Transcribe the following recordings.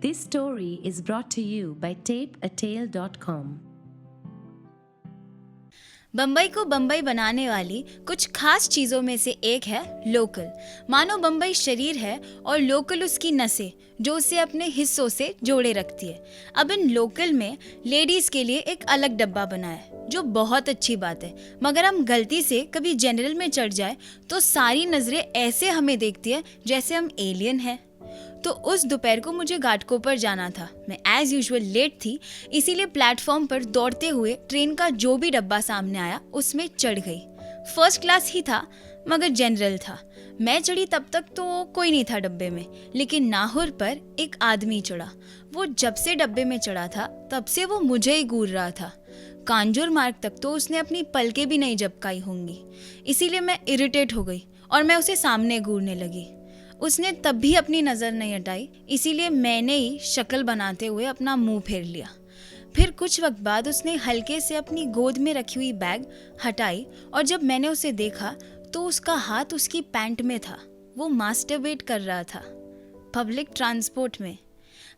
This story is brought to you by tapeatale.com. Bombay को बम्बई बनाने वाली कुछ खास चीज़ों में से एक है लोकल। मानो बम्बई शरीर है और लोकल उसकी नसें जो उसे अपने हिस्सों से जोड़े रखती है। अब इन लोकल में लेडीज़ के लिए एक अलग डब्बा बना है जो बहुत अच्छी बात है, मगर हम गलती से कभी जनरल में चढ़ जाए तो सारी नज़रें ऐसे हमें देखती है जैसे हम एलियन हैं। तो उस दोपहर को मुझे घाटकोपर जाना था। मैं एज यूजुअल लेट थी, इसीलिए प्लेटफॉर्म पर दौड़ते हुए ट्रेन का जो भी डब्बा सामने आया उसमें चढ़ गई। फर्स्ट क्लास ही था मगर जनरल था। मैं चढ़ी तब तक तो कोई नहीं था डब्बे में, लेकिन नाहुर पर एक आदमी चढ़ा। वो जब से डब्बे में चढ़ा था तब से वो मुझे ही घूर रहा था। कांजूर मार्ग तक तो उसने अपनी पलकें भी नहीं झपकाई होंगी, इसीलिए मैं इरिटेट हो गई और मैं उसे सामने घूरने लगी। उसने तब भी अपनी नज़र नहीं हटाई, इसीलिए मैंने ही शक्ल बनाते हुए अपना मुंह फेर लिया। फिर कुछ वक्त बाद उसने हल्के से अपनी गोद में रखी हुई बैग हटाई और जब मैंने उसे देखा तो उसका हाथ उसकी पैंट में था। वो मास्टरबेट कर रहा था पब्लिक ट्रांसपोर्ट में।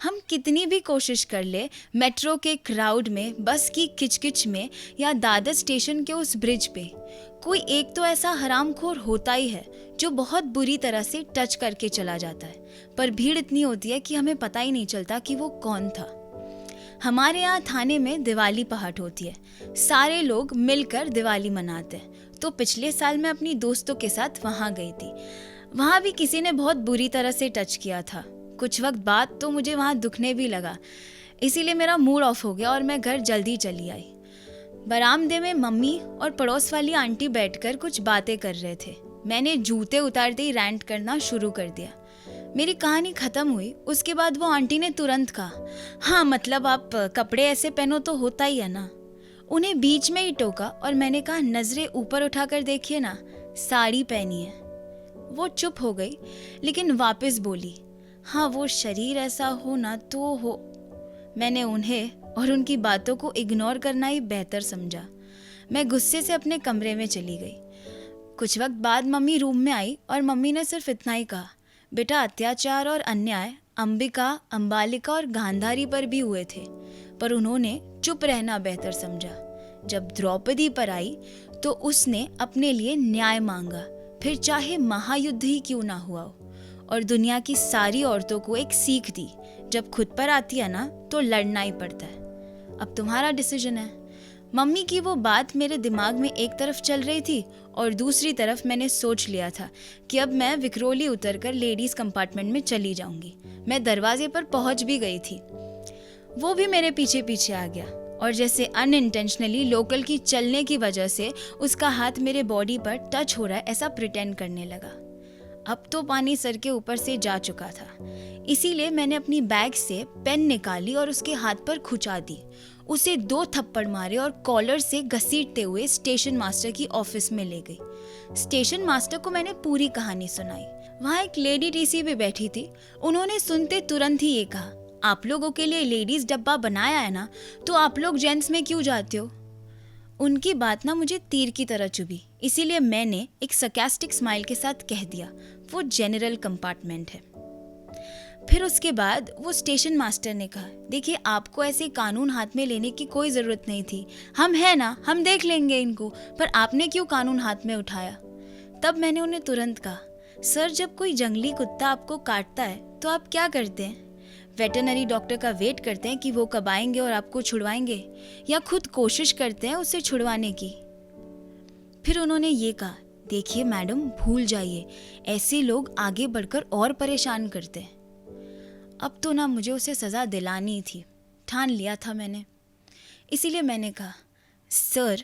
हम कितनी भी कोशिश कर ले, मेट्रो के क्राउड में, बस की किचकिच में या दादर स्टेशन के उस ब्रिज पे, कोई एक तो ऐसा हरामखोर होता ही है जो बहुत बुरी तरह से टच करके चला जाता है, पर भीड़ इतनी होती है कि हमें पता ही नहीं चलता कि वो कौन था। हमारे यहाँ थाने में दिवाली पहाट होती है, सारे लोग मिलकर दिवाली मनाते हैं। तो पिछले साल मैं अपनी दोस्तों के साथ वहाँ गई थी। वहाँ भी किसी ने बहुत बुरी तरह से टच किया था। कुछ वक्त बाद तो मुझे वहाँ दुखने भी लगा, इसीलिए मेरा मूड ऑफ हो गया और मैं घर जल्दी चली आई। बरामदे में मम्मी और पड़ोस वाली आंटी बैठकर कुछ बातें कर रहे थे। मैंने जूते उतारते ही रैंट करना शुरू कर दिया। मेरी कहानी खत्म हुई उसके बाद वो आंटी ने तुरंत कहा, हाँ मतलब आप कपड़े ऐसे पहनो तो होता ही है ना। उन्हें बीच में ही टोका और मैंने कहा, नजरें ऊपर उठाकर देखिए ना, साड़ी पहनी है। वो चुप हो गई लेकिन वापस बोली, हाँ वो शरीर ऐसा हो ना तो हो। मैंने उन्हें और उनकी बातों को इग्नोर करना ही बेहतर समझा। मैं गुस्से से अपने कमरे में चली गई। कुछ वक्त बाद मम्मी रूम में आई और मम्मी ने सिर्फ इतना ही कहा, बेटा अत्याचार और अन्याय अंबिका, अंबालिका और गांधारी पर भी हुए थे, पर उन्होंने चुप रहना बेहतर समझा। जब द्रौपदी पर आई तो उसने अपने लिए न्याय मांगा, फिर चाहे महायुद्ध ही क्यों ना हुआ हो, और दुनिया की सारी औरतों को एक सीख दी, जब खुद पर आती है ना तो लड़ना ही पड़ता है। अब तुम्हारा डिसीजन है। मम्मी की वो बात मेरे दिमाग में एक तरफ चल रही थी और दूसरी तरफ मैंने सोच लिया था कि अब मैं विक्रोली उतरकर लेडीज कंपार्टमेंट में चली जाऊंगी। मैं दरवाजे पर पहुंच भी गई थी। वो भी मेरे पीछे पीछे आ गया और जैसे अनइंटेंशनली लोकल की चलने की वजह से उसका हाथ मेरे बॉडी पर टच हो रहा है ऐसा प्रिटेंड करने लगा। अब तो पानी सर के ऊपर से जा चुका था, इसीलिए मैंने अपनी बैग से पेन निकाली और उसके हाथ पर खुचा दी। उसे 2 थप्पड़ मारे और कॉलर से घसीटते हुए स्टेशन मास्टर की ऑफिस में ले गई। स्टेशन मास्टर को मैंने पूरी कहानी सुनाई। वहाँ एक लेडी टीसी भी बैठी थी। उन्होंने सुनते तुरंत ही ये कहा, आप लोगों के लिए लेडीज डब्बा बनाया है ना, तो आप लोग जेंट्स में क्यों जाते हो। उनकी बात ना मुझे तीर की तरह चुभी, इसीलिए मैंने एक सरकास्टिक स्माइल के साथ कह दिया, वो जनरल कंपार्टमेंट है। फिर उसके बाद वो स्टेशन मास्टर ने कहा, देखिए आपको ऐसे कानून हाथ में लेने की कोई ज़रूरत नहीं थी, हम है ना, हम देख लेंगे इनको, पर आपने क्यों कानून हाथ में उठाया। तब मैंने उन्हें तुरंत कहा, सर जब कोई जंगली कुत्ता आपको काटता है तो आप क्या करते हैं, वेटरनरी डॉक्टर का वेट करते हैं कि वो कब आएंगे और आपको छुड़वाएंगे, या खुद कोशिश करते हैं उसे छुड़वाने की। फिर उन्होंने ये कहा, देखिए मैडम भूल जाइए, ऐसे लोग आगे बढ़कर और परेशान करते हैं। अब तो ना मुझे उसे सज़ा दिलानी थी, ठान लिया था मैंने। इसीलिए मैंने कहा, सर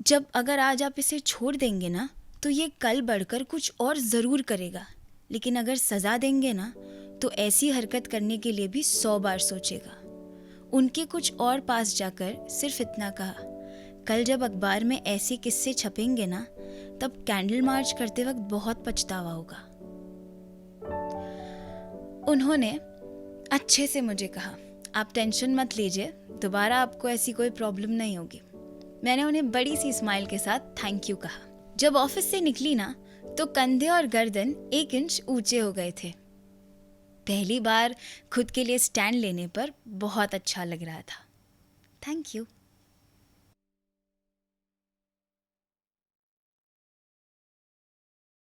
जब अगर आज आप इसे छोड़ देंगे ना तो ये कल बढ़कर कुछ और ज़रूर करेगा, लेकिन अगर सज़ा देंगे ना तो ऐसी हरकत करने के लिए भी 100 बार सोचेगा। उनके कुछ और पास जाकर सिर्फ इतना कहा, कल जब अखबार में ऐसे किस्से छपेंगे ना तब कैंडल मार्च करते वक्त बहुत पछतावा होगा। उन्होंने अच्छे से मुझे कहा, आप टेंशन मत लीजिए, दोबारा आपको ऐसी कोई प्रॉब्लम नहीं होगी। मैंने उन्हें बड़ी सी स्माइल के साथ थैंक यू कहा। जब ऑफिस से निकली ना तो कंधे और गर्दन 1 इंच ऊंचे हो गए थे। पहली बार खुद के लिए स्टैंड लेने पर बहुत अच्छा लग रहा था। Thank you.